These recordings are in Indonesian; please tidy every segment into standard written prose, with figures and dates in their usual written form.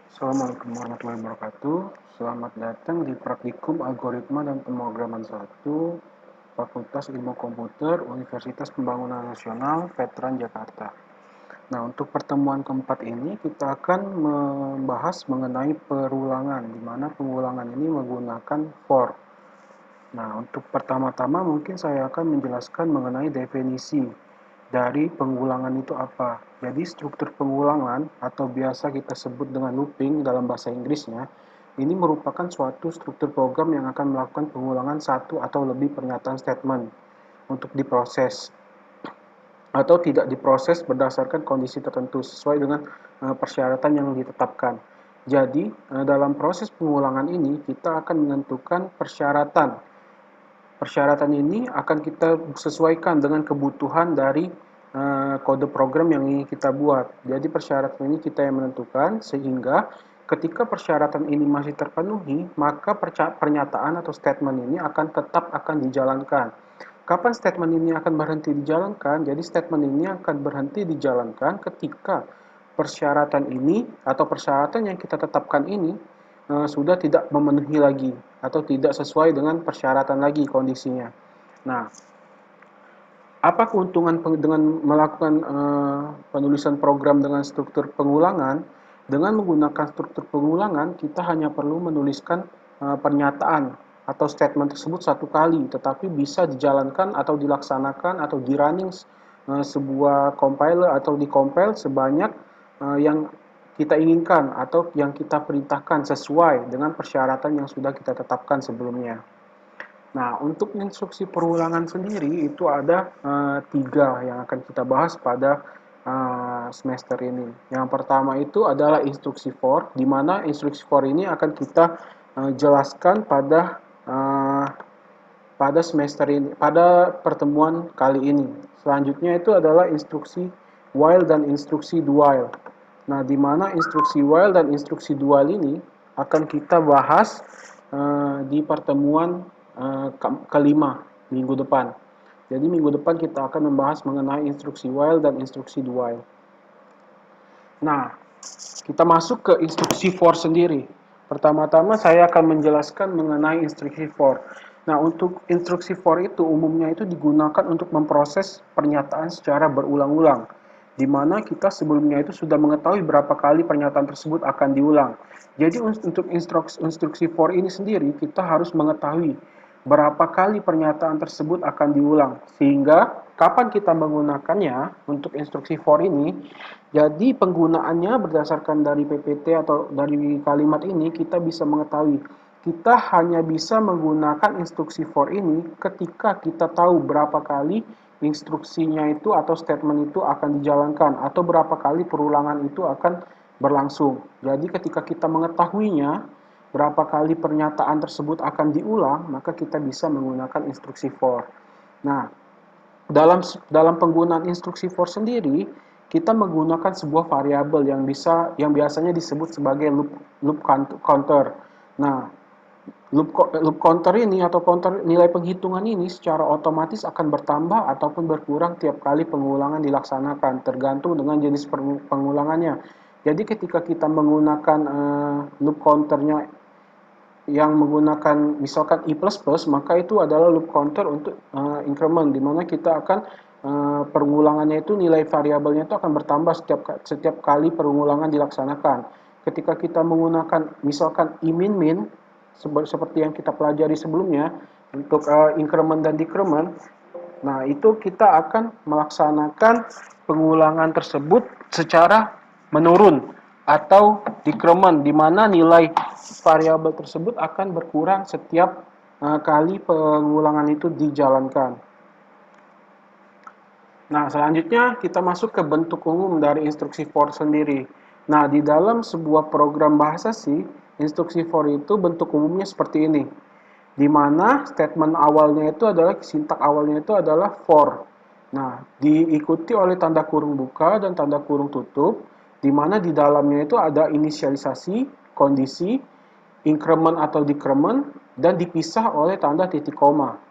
Assalamualaikum warahmatullahi wabarakatuh. Selamat datang di Praktikum Algoritma dan Pemrograman 1, Fakultas Ilmu Komputer, Universitas Pembangunan Nasional, Veteran Jakarta. Nah, untuk pertemuan keempat ini kita akan membahas mengenai perulangan, di mana pengulangan ini menggunakan for. Nah, untuk pertama-tama mungkin saya akan menjelaskan mengenai definisi dari pengulangan itu apa. Jadi struktur pengulangan atau biasa kita sebut dengan looping dalam bahasa Inggrisnya, ini merupakan suatu struktur program yang akan melakukan pengulangan satu atau lebih pernyataan statement untuk diproses atau tidak diproses berdasarkan kondisi tertentu sesuai dengan persyaratan yang ditetapkan. Jadi, dalam proses pengulangan ini kita akan menentukan persyaratan. Persyaratan ini akan kita sesuaikan dengan kebutuhan dari kode program yang ingin kita buat. Jadi persyaratan ini kita yang menentukan, sehingga ketika persyaratan ini masih terpenuhi, maka pernyataan atau statement ini akan dijalankan. Kapan statement ini akan berhenti dijalankan? Jadi statement ini akan berhenti dijalankan ketika persyaratan ini atau persyaratan yang kita tetapkan ini sudah tidak memenuhi lagi atau tidak sesuai dengan persyaratan lagi kondisinya. Nah, apa keuntungan dengan melakukan penulisan program dengan struktur pengulangan? Dengan menggunakan struktur pengulangan, kita hanya perlu menuliskan pernyataan atau statement tersebut satu kali, tetapi bisa dijalankan atau dilaksanakan atau di running sebuah compiler atau di-compile sebanyak yang kita inginkan atau yang kita perintahkan sesuai dengan persyaratan yang sudah kita tetapkan sebelumnya. Nah, untuk instruksi perulangan sendiri itu ada tiga yang akan kita bahas pada semester ini. Yang pertama itu adalah instruksi for, di mana instruksi for ini akan kita jelaskan pada semester ini, pada pertemuan kali ini. Selanjutnya itu adalah instruksi while dan instruksi do while. Nah, di mana instruksi while dan instruksi do while ini akan kita bahas di pertemuan kelima minggu depan. Jadi minggu depan kita akan membahas mengenai instruksi while dan instruksi do while. Nah, kita masuk ke instruksi for sendiri. Pertama-tama saya akan menjelaskan mengenai instruksi for. Nah, untuk instruksi for itu umumnya itu digunakan untuk memproses pernyataan secara berulang-ulang, di mana kita sebelumnya itu sudah mengetahui berapa kali pernyataan tersebut akan diulang. Jadi untuk instruksi for ini sendiri kita harus mengetahui berapa kali pernyataan tersebut akan diulang, sehingga kapan kita menggunakannya untuk instruksi for ini. Jadi penggunaannya berdasarkan dari PPT atau dari kalimat ini kita bisa mengetahui kita hanya bisa menggunakan instruksi for ini ketika kita tahu berapa kali instruksinya itu atau statement itu akan dijalankan atau berapa kali perulangan itu akan berlangsung. Jadi ketika kita mengetahuinya berapa kali pernyataan tersebut akan diulang, maka kita bisa menggunakan instruksi for. Nah, dalam penggunaan instruksi for sendiri, kita menggunakan sebuah variabel yang biasanya disebut sebagai loop counter. Nah, loop counter ini atau counter nilai penghitungan ini secara otomatis akan bertambah ataupun berkurang tiap kali pengulangan dilaksanakan, tergantung dengan jenis pengulangannya. Jadi ketika kita menggunakan loop counternya yang menggunakan misalkan i++, maka itu adalah loop counter untuk increment, di mana kita akan pengulangannya itu nilai variabelnya itu akan bertambah setiap kali pengulangan dilaksanakan. Ketika kita menggunakan misalkan i-min-min seperti yang kita pelajari sebelumnya untuk increment dan decrement, nah itu kita akan melaksanakan pengulangan tersebut secara menurun atau decrement, di mana nilai variabel tersebut akan berkurang setiap kali pengulangan itu dijalankan. Nah, selanjutnya kita masuk ke bentuk umum dari instruksi for sendiri. Nah, di dalam sebuah program bahasa C, instruksi for itu bentuk umumnya seperti ini, di mana statement awalnya itu adalah sintak awalnya itu adalah for. Nah, diikuti oleh tanda kurung buka dan tanda kurung tutup, di mana di dalamnya itu ada inisialisasi, kondisi, increment atau decrement, dan dipisah oleh tanda titik koma.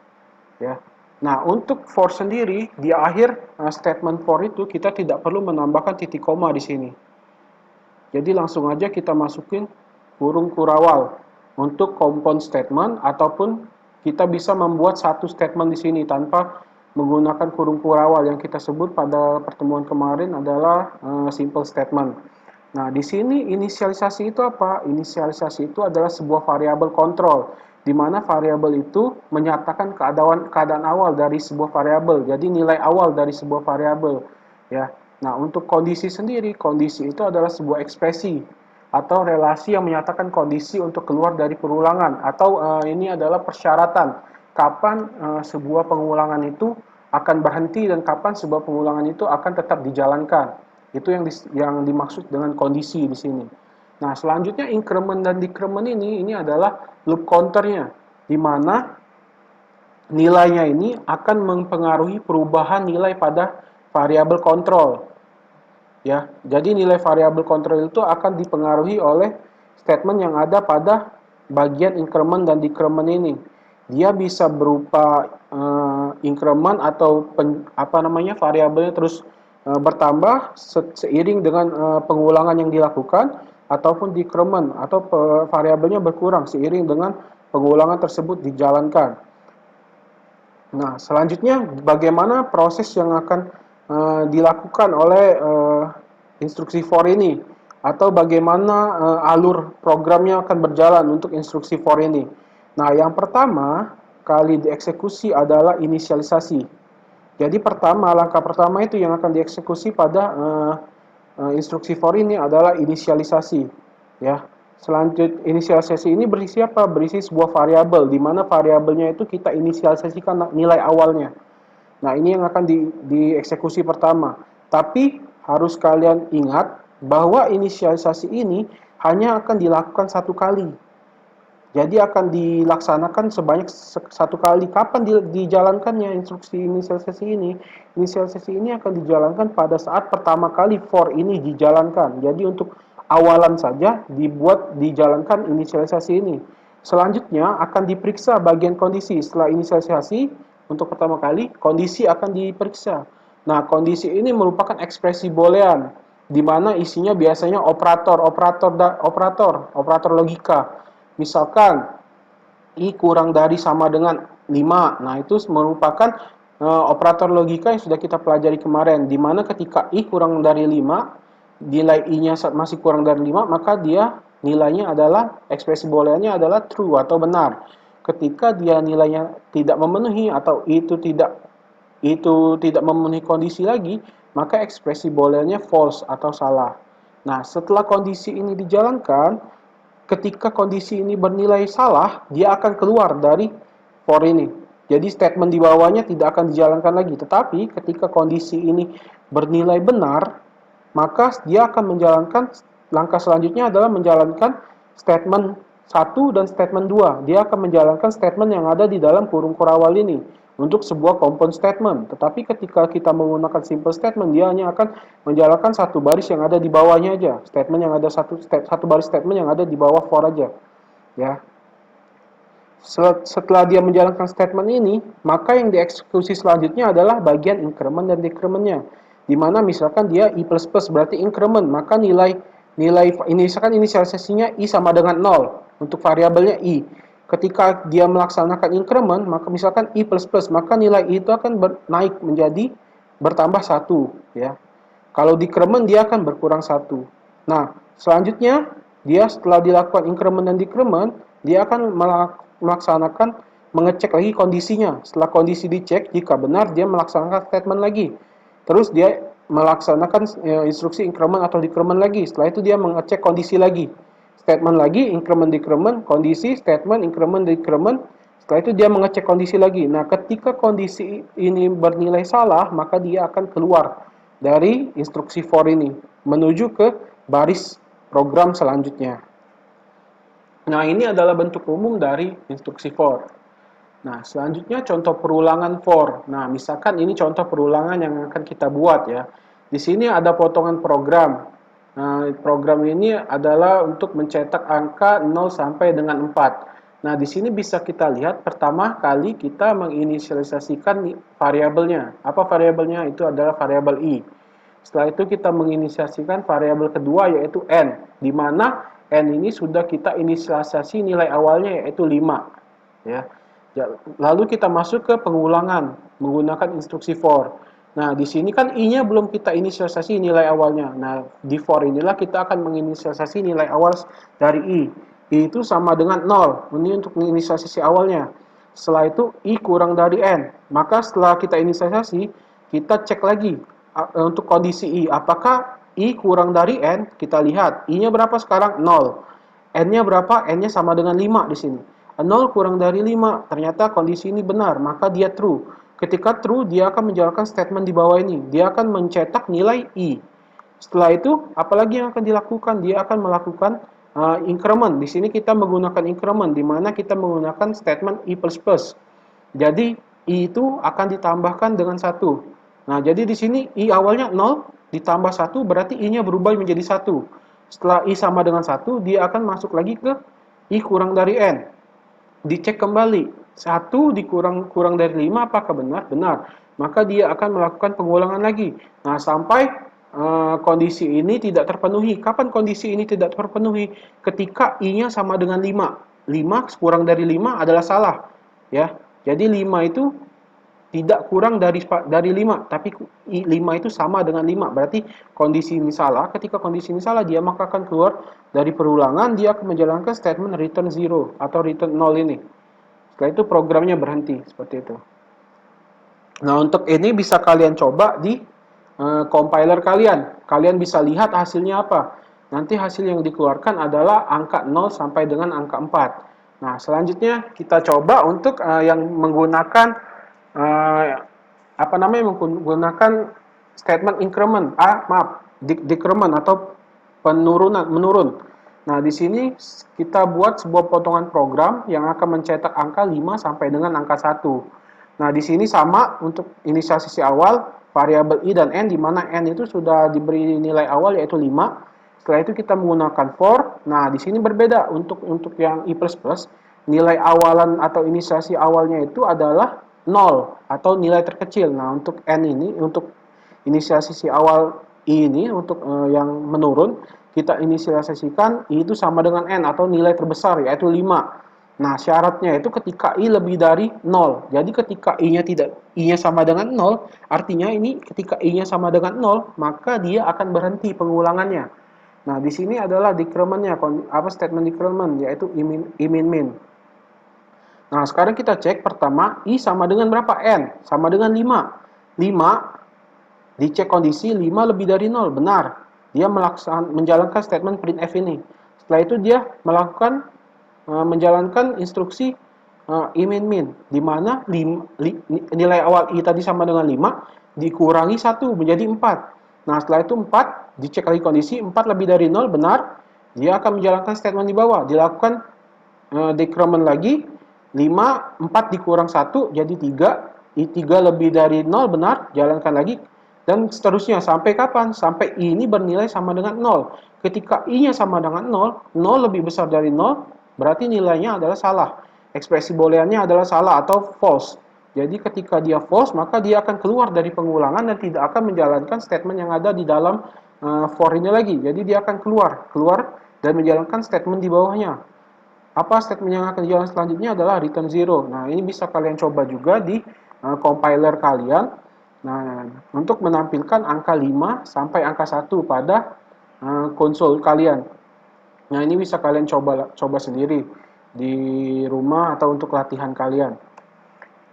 Ya. Nah, untuk for sendiri, di akhir statement for itu kita tidak perlu menambahkan titik koma di sini. Jadi langsung aja kita masukin kurung kurawal untuk compound statement, ataupun kita bisa membuat satu statement di sini tanpa menggunakan kurung kurawal yang kita sebut pada pertemuan kemarin adalah simple statement. Nah, di sini inisialisasi itu apa? Inisialisasi itu adalah sebuah variabel kontrol, di mana variabel itu menyatakan keadaan awal dari sebuah variabel. Jadi nilai awal dari sebuah variabel, ya. Nah, untuk kondisi sendiri, kondisi itu adalah sebuah ekspresi atau relasi yang menyatakan kondisi untuk keluar dari perulangan, atau ini adalah persyaratan kapan sebuah pengulangan itu akan berhenti dan kapan sebuah pengulangan itu akan tetap dijalankan. Itu yang dimaksud dengan kondisi di sini. Nah, selanjutnya increment dan decrement ini adalah loop counternya, di mana nilainya ini akan mempengaruhi perubahan nilai pada variabel kontrol. Ya, jadi nilai variabel kontrol itu akan dipengaruhi oleh statement yang ada pada bagian increment dan decrement ini. Dia bisa berupa increment atau variabelnya terus bertambah seiring dengan pengulangan yang dilakukan, ataupun decrement atau variabelnya berkurang seiring dengan pengulangan tersebut dijalankan. Nah, selanjutnya bagaimana proses yang akan dilakukan oleh instruksi for ini, atau bagaimana alur programnya akan berjalan untuk instruksi for ini. Nah, yang pertama kali dieksekusi adalah inisialisasi. Jadi langkah pertama itu yang akan dieksekusi pada instruksi for ini adalah inisialisasi, ya. Selanjutnya inisialisasi ini berisi apa? Berisi sebuah variabel, di mana variabelnya itu kita inisialisasikan nilai awalnya. Nah, ini yang akan dieksekusi pertama. Tapi harus kalian ingat bahwa inisialisasi ini hanya akan dilakukan satu kali. Jadi akan dilaksanakan sebanyak satu kali. Kapan dijalankannya instruksi inisialisasi ini? Inisialisasi ini akan dijalankan pada saat pertama kali for ini dijalankan. Jadi untuk awalan saja dijalankan inisialisasi ini. Selanjutnya akan diperiksa bagian kondisi. Setelah inisialisasi untuk pertama kali, kondisi akan diperiksa. Nah, kondisi ini merupakan ekspresi boolean, di mana isinya biasanya operator logika. Misalkan I kurang dari sama dengan 5. Nah, itu merupakan operator logika yang sudah kita pelajari kemarin, di mana ketika I kurang dari 5, nilai I-nya masih kurang dari 5, maka dia nilainya adalah, ekspresi booleannya adalah true atau benar. Ketika dia nilainya tidak memenuhi atau itu tidak memenuhi kondisi lagi, maka ekspresi booleannya false atau salah. Nah, setelah kondisi ini dijalankan, ketika kondisi ini bernilai salah, dia akan keluar dari for ini. Jadi statement di bawahnya tidak akan dijalankan lagi. Tetapi ketika kondisi ini bernilai benar, maka dia akan menjalankan, langkah selanjutnya adalah menjalankan statement 1 dan statement 2. Dia akan menjalankan statement yang ada di dalam kurung kurawal ini untuk sebuah compound statement. Tetapi ketika kita menggunakan simple statement, dia hanya akan menjalankan satu baris yang ada di bawahnya aja. Statement yang ada satu baris statement yang ada di bawah for aja. Ya. Setelah dia menjalankan statement ini, maka yang dieksekusi selanjutnya adalah bagian increment dan decrementnya. Di mana misalkan dia I++, berarti increment, maka nilai ini misalkan inisialisasinya I sama dengan 0 untuk variabelnya I. Ketika dia melaksanakan increment, maka misalkan I++, maka nilai I itu akan naik menjadi bertambah 1, ya. Kalau decrement dia akan berkurang 1. Nah, selanjutnya dia setelah dilakukan increment dan decrement, dia akan melaksanakan mengecek lagi kondisinya. Setelah kondisi dicek, jika benar dia melaksanakan statement lagi. Terus dia melaksanakan instruksi increment atau decrement lagi. Setelah itu dia mengecek kondisi lagi. Statement lagi, increment, decrement, kondisi, statement, increment, decrement. Setelah itu dia mengecek kondisi lagi. Nah, ketika kondisi ini bernilai salah, maka dia akan keluar dari instruksi for ini, menuju ke baris program selanjutnya. Nah, ini adalah bentuk umum dari instruksi for. Nah, selanjutnya contoh perulangan for. Nah, misalkan ini contoh perulangan yang akan kita buat ya. Di sini ada potongan program. Nah, program ini adalah untuk mencetak angka 0 sampai dengan 4. Nah, di sini bisa kita lihat pertama kali kita menginisialisasikan variabelnya. Apa variabelnya? Itu adalah variabel I. Setelah itu kita menginisiasikan variabel kedua yaitu n, di mana n ini sudah kita inisialisasi nilai awalnya yaitu 5. Ya. Lalu kita masuk ke pengulangan menggunakan instruksi for. Nah, di sini kan i-nya belum kita inisialisasi nilai awalnya. Nah, di for inilah kita akan menginisialisasi nilai awal dari i. I itu sama dengan 0. Ini untuk inisialisasi awalnya. Setelah itu i kurang dari n. Maka setelah kita inisialisasi, kita cek lagi untuk kondisi i. Apakah i kurang dari n? Kita lihat. I-nya berapa sekarang? 0. N-nya berapa? N-nya sama dengan 5 di sini. 0 kurang dari 5, ternyata kondisi ini benar, maka dia true. Ketika true, dia akan menjalankan statement di bawah ini. Dia akan mencetak nilai i. Setelah itu, apalagi yang akan dilakukan? Dia akan melakukan increment. Di sini kita menggunakan increment, di mana kita menggunakan statement i++. Jadi, i itu akan ditambahkan dengan 1. Nah, jadi di sini i awalnya 0, ditambah 1, berarti i-nya berubah menjadi 1. Setelah i sama dengan 1, dia akan masuk lagi ke i kurang dari n. Dicek kembali, 1 kurang dari 5 apakah benar? Benar. Maka dia akan melakukan pengulangan lagi. Nah, sampai kondisi ini tidak terpenuhi. Kapan kondisi ini tidak terpenuhi? Ketika i-nya sama dengan 5. 5 kurang dari 5 adalah salah. Ya. Jadi 5 itu tidak kurang dari 5, tapi 5 itu sama dengan 5. Berarti kondisi ini salah. Ketika kondisi ini salah, dia maka akan keluar dari perulangan, dia akan menjalankan statement return 0 atau return 0 ini. Setelah itu programnya berhenti, seperti itu. Nah, untuk ini bisa kalian coba di compiler kalian. Kalian bisa lihat hasilnya apa. Nanti hasil yang dikeluarkan adalah angka 0 sampai dengan angka 4. Nah, selanjutnya kita coba untuk yang menggunakan menggunakan statement increment, decrement atau menurun. Nah, di sini kita buat sebuah potongan program yang akan mencetak angka 5 sampai dengan angka 1. Nah, di sini sama untuk inisialisasi awal variabel i dan n, di mana n itu sudah diberi nilai awal yaitu 5. Setelah itu kita menggunakan for. Nah, di sini berbeda untuk yang i++, nilai awalan atau inisialisasi awalnya itu adalah 0 atau nilai terkecil. Nah, untuk n ini, untuk inisialisasi awal i ini, untuk yang menurun, kita inisialisasikan i itu sama dengan n atau nilai terbesar yaitu 5. Nah, syaratnya itu ketika i lebih dari 0. Jadi ketika i-nya sama dengan 0, artinya ini ketika i-nya sama dengan 0, maka dia akan berhenti pengulangannya. Nah, di sini adalah decrement-nya, statement decrement yaitu i min. Nah, sekarang kita cek pertama, i sama dengan berapa? N, sama dengan 5. 5, dicek kondisi 5 lebih dari 0, benar. Dia menjalankan statement printf ini. Setelah itu dia menjalankan instruksi i min, di mana nilai awal i tadi sama dengan 5, dikurangi 1 menjadi 4. Nah, setelah itu 4, dicek lagi kondisi, 4 lebih dari 0, benar. Dia akan menjalankan statement di bawah, dilakukan decrement lagi, 5, 4 dikurang 1, jadi 3. I3 lebih dari 0, benar. Jalankan lagi. Dan seterusnya. Sampai kapan? Sampai I ini bernilai sama dengan 0. Ketika I-nya sama dengan 0, 0 lebih besar dari 0, berarti nilainya adalah salah. Ekspresi booleannya adalah salah atau false. Jadi ketika dia false, maka dia akan keluar dari pengulangan dan tidak akan menjalankan statement yang ada di dalam for ini lagi. Jadi dia akan keluar dan menjalankan statement di bawahnya. Apa statement yang akan dijalankan selanjutnya adalah return 0. Nah, ini bisa kalian coba juga di compiler kalian. Nah, untuk menampilkan angka 5 sampai angka 1 pada konsol kalian. Nah, ini bisa kalian coba sendiri di rumah atau untuk latihan kalian.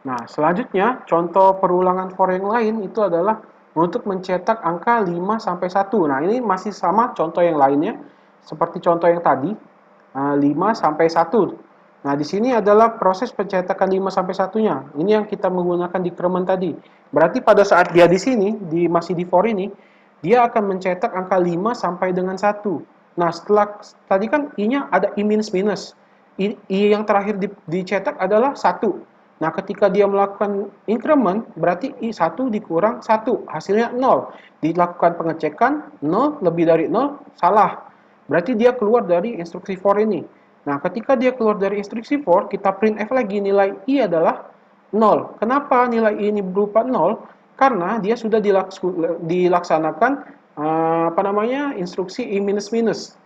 Nah, selanjutnya contoh perulangan for yang lain itu adalah untuk mencetak angka 5 sampai 1. Nah, ini masih sama contoh yang lainnya seperti contoh yang tadi. 5 sampai 1. Nah, di sini adalah proses pencetakan 5 sampai 1-nya. Ini yang kita menggunakan decrement tadi. Berarti pada saat dia di sini, masih di for ini, dia akan mencetak angka 5 sampai dengan 1. Nah, setelah tadi kan i-nya ada i minus. I yang terakhir dicetak adalah 1. Nah, ketika dia melakukan increment, berarti i1 dikurang 1. Hasilnya 0. Dilakukan pengecekan, 0 lebih dari 0, salah. Berarti dia keluar dari instruksi for ini. Nah, ketika dia keluar dari instruksi for, kita printf lagi nilai i adalah 0. Kenapa nilai i ini berupa 0? Karena dia sudah dilaksanakan instruksi i minus minus.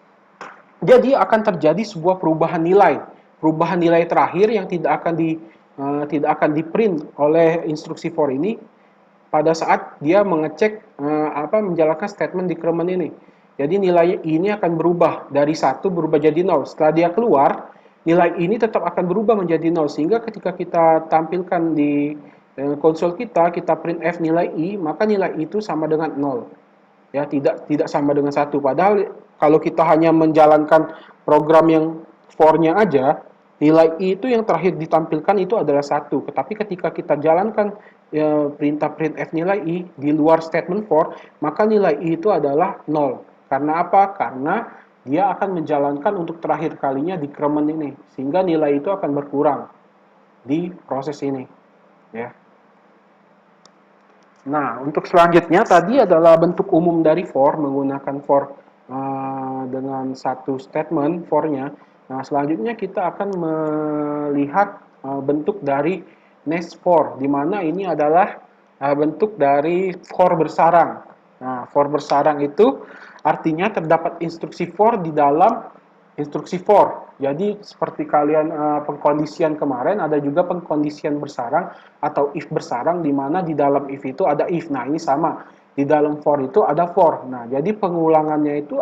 Jadi akan terjadi sebuah perubahan nilai. Perubahan nilai terakhir yang tidak akan di print oleh instruksi for ini pada saat dia mengecek menjalankan statement decrement ini. Jadi nilai ini akan berubah dari 1 berubah jadi 0. Setelah dia keluar, nilai ini tetap akan berubah menjadi 0 sehingga ketika kita tampilkan di konsol kita print f nilai i, maka nilai itu sama dengan 0. Ya, tidak sama dengan 1. Padahal kalau kita hanya menjalankan program yang for-nya aja, nilai i itu yang terakhir ditampilkan itu adalah 1. Tetapi ketika kita jalankan perintah printf nilai i di luar statement for, maka nilai i itu adalah 0. Karena apa? Karena dia akan menjalankan untuk terakhir kalinya decrement ini, sehingga nilai itu akan berkurang di proses ini. Ya. Nah, untuk selanjutnya tadi adalah bentuk umum dari for, menggunakan for dengan satu statement for-nya. Nah, selanjutnya kita akan melihat bentuk dari nest for, di mana ini adalah bentuk dari for bersarang. Nah, for bersarang itu artinya terdapat instruksi for di dalam instruksi for. Jadi seperti kalian pengkondisian kemarin, ada juga pengkondisian bersarang atau if bersarang, di mana di dalam if itu ada if. Nah, ini sama. Di dalam for itu ada for. Nah, jadi pengulangannya itu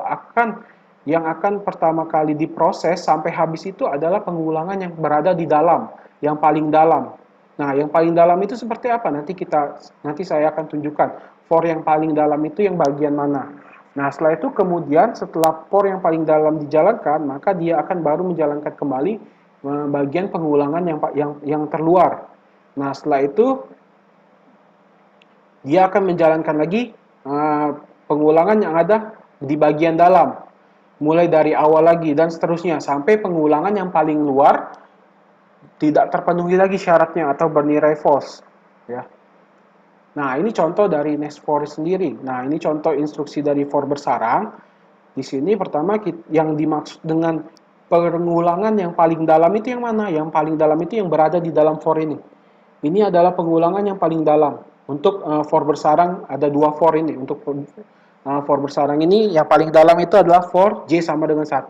yang akan pertama kali diproses sampai habis itu adalah pengulangan yang berada di dalam, yang paling dalam. Nah, yang paling dalam itu seperti apa? Nanti saya akan tunjukkan. For yang paling dalam itu yang bagian mana. Nah, setelah itu kemudian setelah for yang paling dalam dijalankan, maka dia akan baru menjalankan kembali bagian pengulangan yang terluar. Nah, setelah itu dia akan menjalankan lagi pengulangan yang ada di bagian dalam. Mulai dari awal lagi dan seterusnya sampai pengulangan yang paling luar tidak terpenuhi lagi syaratnya atau bernilai false, ya. Nah, ini contoh dari nest for sendiri. Nah, ini contoh instruksi dari for bersarang. Di sini pertama yang dimaksud dengan pengulangan yang paling dalam itu yang mana? Yang paling dalam itu yang berada di dalam for ini. Ini adalah pengulangan yang paling dalam. Untuk for bersarang ada dua for ini. Untuk for bersarang ini yang paling dalam itu adalah for J sama dengan 1,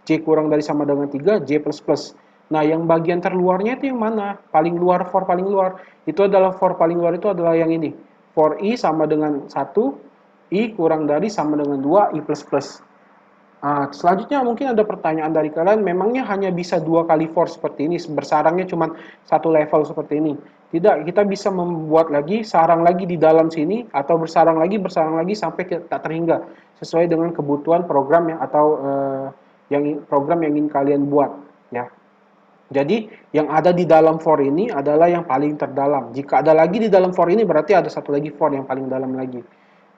J kurang dari sama dengan 3, J plus plus. Nah, yang bagian terluarnya itu yang mana? Paling luar, for paling luar. Itu adalah for paling luar itu adalah yang ini. For I sama dengan 1, I kurang dari sama dengan 2, I plus plus. Selanjutnya mungkin ada pertanyaan dari kalian, memangnya hanya bisa 2 kali for seperti ini, bersarangnya cuma 1 level seperti ini. Tidak, kita bisa membuat lagi, sarang lagi di dalam sini, atau bersarang lagi sampai tak terhingga, sesuai dengan kebutuhan program program yang ingin kalian buat, ya. Jadi yang ada di dalam for ini adalah yang paling terdalam. Jika ada lagi di dalam for ini berarti ada satu lagi for yang paling dalam lagi.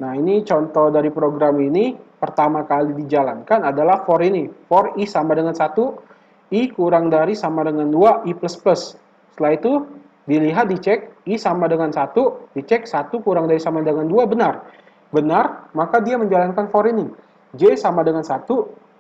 Nah, ini contoh dari program ini pertama kali dijalankan adalah for ini. For I sama dengan 1, I kurang dari sama dengan 2, I plus plus. Setelah itu dilihat, dicek, I sama dengan 1, dicek 1 kurang dari sama dengan 2, benar. Benar, maka dia menjalankan for ini. J sama dengan 1,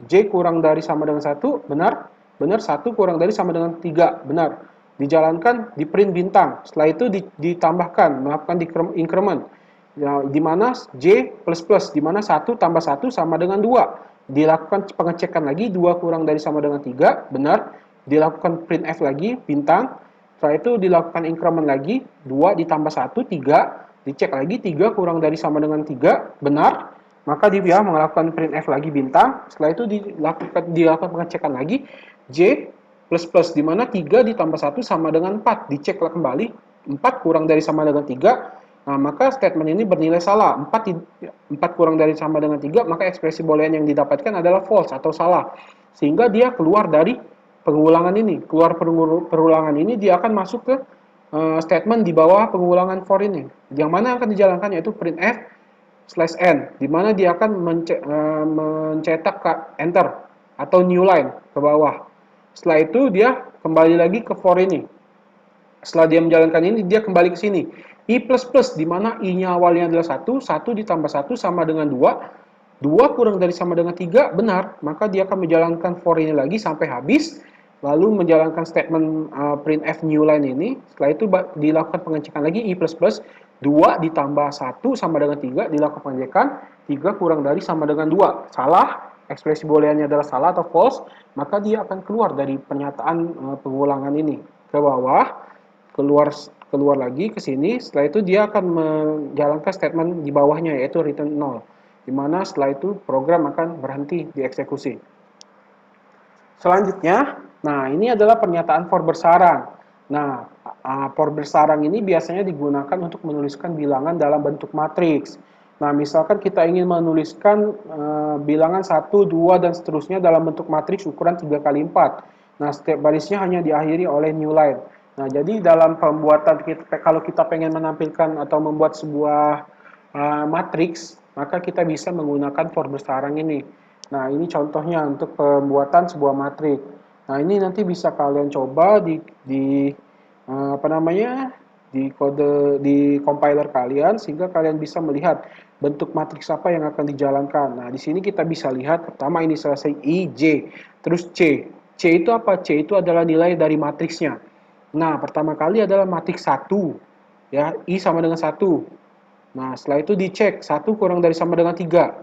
J kurang dari sama dengan 1, benar. Benar, 1 kurang dari sama dengan 3, benar. Dijalankan, di print bintang. Setelah itu ditambahkan, melakukan increment. Ya, di mana J plus plus, di mana 1 tambah 1 sama dengan 2. Dilakukan pengecekan lagi, 2 kurang dari sama dengan 3, benar. Dilakukan printf lagi, bintang. Setelah itu dilakukan increment lagi, 2 ditambah 1, 3. Dicek lagi, 3 kurang dari sama dengan 3, benar. Maka dia melakukan printf lagi bintang. Setelah itu dilakukan pengecekan lagi, J plus plus, di mana 3 ditambah 1 sama dengan 4. Diceklah kembali, 4 kurang dari sama dengan 3. Nah, maka statement ini bernilai salah. 4 kurang dari sama dengan 3, maka ekspresi boolean yang didapatkan adalah false atau salah. Sehingga dia keluar dari pengulangan ini. Keluar pengulangan ini, dia akan masuk ke statement di bawah pengulangan for ini. Yang mana akan dijalankan yaitu printf /n, di mana dia akan mencetak enter atau new line ke bawah. Setelah itu dia kembali lagi ke for ini. Setelah dia menjalankan ini, dia kembali ke sini. I plus plus, di mana I-nya awalnya adalah 1, 1 ditambah 1 sama dengan 2, 2 kurang dari sama dengan 3, benar. Maka dia akan menjalankan for ini lagi sampai habis. lalu menjalankan statement printf new line ini. Setelah itu dilakukan pengecekan lagi i++, 2 ditambah 1 sama dengan 3, dilakukan pengecekan, 3 kurang dari sama dengan 2. Salah, ekspresi booleannya adalah salah atau false, maka dia akan keluar dari pernyataan pengulangan ini. Ke bawah, keluar lagi ke sini, setelah itu dia akan menjalankan statement di bawahnya, yaitu return 0. Di mana setelah itu program akan berhenti dieksekusi. Selanjutnya, nah ini adalah pernyataan for bersarang. Nah, for bersarang ini biasanya digunakan untuk menuliskan bilangan dalam bentuk matriks. Nah, misalkan kita ingin menuliskan bilangan 1, 2, dan seterusnya dalam bentuk matriks ukuran 3 kali 4. Nah, setiap barisnya hanya diakhiri oleh new line. Nah, jadi dalam pembuatan, kalau kita pengen menampilkan atau membuat sebuah matriks, maka kita bisa menggunakan for bersarang ini. Nah, ini contohnya untuk pembuatan sebuah matriks. Nah, ini nanti bisa kalian coba di compiler kalian sehingga kalian bisa melihat bentuk matriks apa yang akan dijalankan. Nah, di sini kita bisa lihat pertama ini selesai I, J, terus C. C itu apa? C itu adalah nilai dari matriksnya. Nah, pertama kali adalah matriks 1, ya, I sama dengan 1. Nah, setelah itu dicek 1 kurang dari sama dengan 3.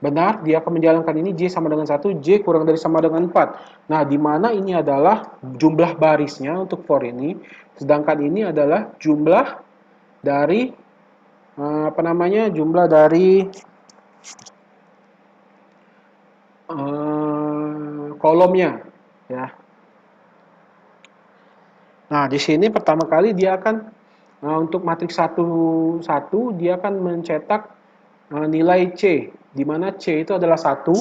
Benar, dia akan menjalankan ini J sama dengan 1, J kurang dari sama dengan 4. Nah, di mana ini adalah jumlah barisnya untuk for ini, sedangkan ini adalah jumlah dari jumlah dari kolomnya, ya. Nah, di sini pertama kali dia akan untuk matriks 1 dia akan mencetak nilai C, di mana C itu adalah 1.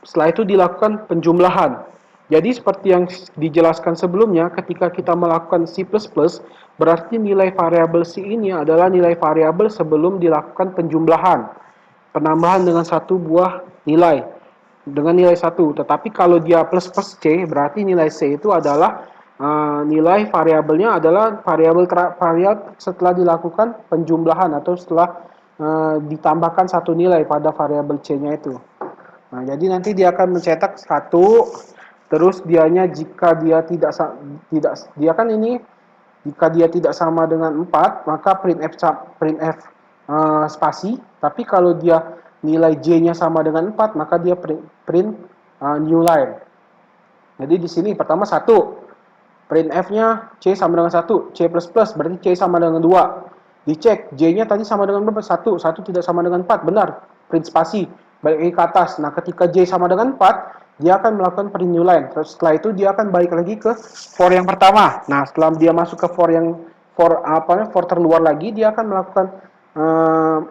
Setelah itu dilakukan penjumlahan. Jadi seperti yang dijelaskan sebelumnya, ketika kita melakukan C++, berarti nilai variabel C ini adalah nilai variabel sebelum dilakukan penjumlahan. Penambahan dengan satu buah nilai. Dengan nilai 1. Tetapi kalau dia plus C, berarti nilai C itu adalah nilai variabelnya adalah variabel setelah dilakukan penjumlahan atau setelah ditambahkan satu nilai pada variabel C-nya itu. Nah, jadi nanti dia akan mencetak 1, terus dianya jika dia tidak dia kan ini jika dia tidak sama dengan 4, maka printf spasi, tapi kalau dia nilai J-nya sama dengan 4, maka dia print new line. Jadi di sini pertama 1, printf-nya C sama dengan 1, C++, berarti C sama dengan 2. Dicek, J-nya tadi sama dengan berapa? 1, 1 tidak sama dengan 4, benar, print spasi. Balik lagi ke atas. Nah, ketika J sama dengan 4, dia akan melakukan print new line. Terus setelah itu dia akan balik lagi ke for yang pertama. Nah, setelah dia masuk ke for terluar lagi, dia akan melakukan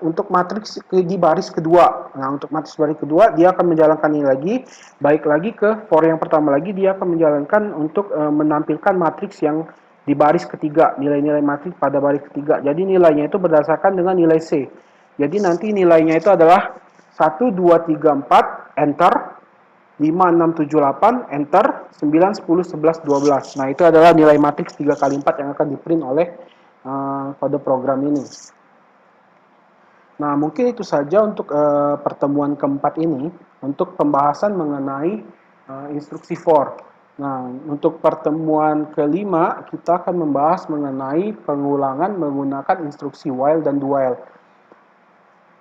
untuk matriks di baris kedua. Nah, untuk matriks baris kedua, dia akan menjalankan ini lagi, balik lagi ke for yang pertama lagi, dia akan menjalankan untuk menampilkan matriks yang di baris ketiga, nilai-nilai matriks pada baris ketiga. Jadi nilainya itu berdasarkan dengan nilai C. Jadi nanti nilainya itu adalah 1, 2, 3, 4, enter, 5, 6, 7, 8, enter, 9, 10, 11, 12. Nah, itu adalah nilai matriks 3 kali 4 yang akan di-print oleh kode program ini. Nah, mungkin itu saja untuk pertemuan keempat ini, untuk pembahasan mengenai instruksi for. Nah, untuk pertemuan kelima, kita akan membahas mengenai pengulangan menggunakan instruksi while dan do while.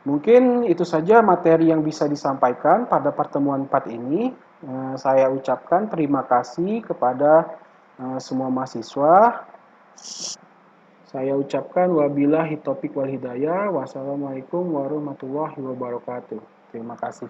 Mungkin itu saja materi yang bisa disampaikan pada pertemuan 4 ini. Saya ucapkan terima kasih kepada semua mahasiswa. Saya ucapkan wabillahi taufiq wal hidayah. Wassalamualaikum warahmatullahi wabarakatuh. Terima kasih.